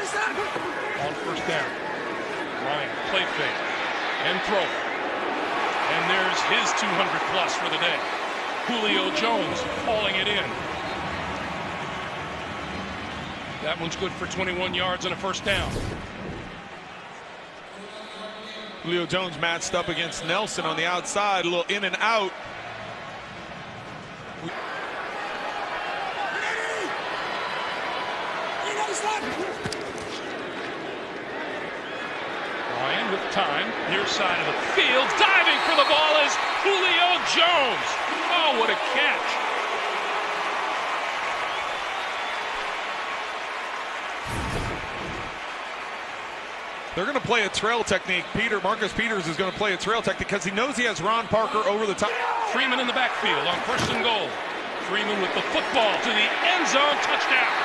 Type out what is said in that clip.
On first down. Ryan, play fake, and throw. And there's his 200 plus for the day. Julio Jones hauling it in. That one's good for 21 yards and a first down. Julio Jones matched up against Nelson on the outside, a little in and out. Ryan with time, near side of the field, diving for the ball is Julio Jones. Oh, what a catch. They're going to play a trail technique. Marcus Peters is going to play a trail technique because he knows he has Ron Parker over the top. Freeman in the backfield on first and goal. Freeman with the football to the end zone, touchdown.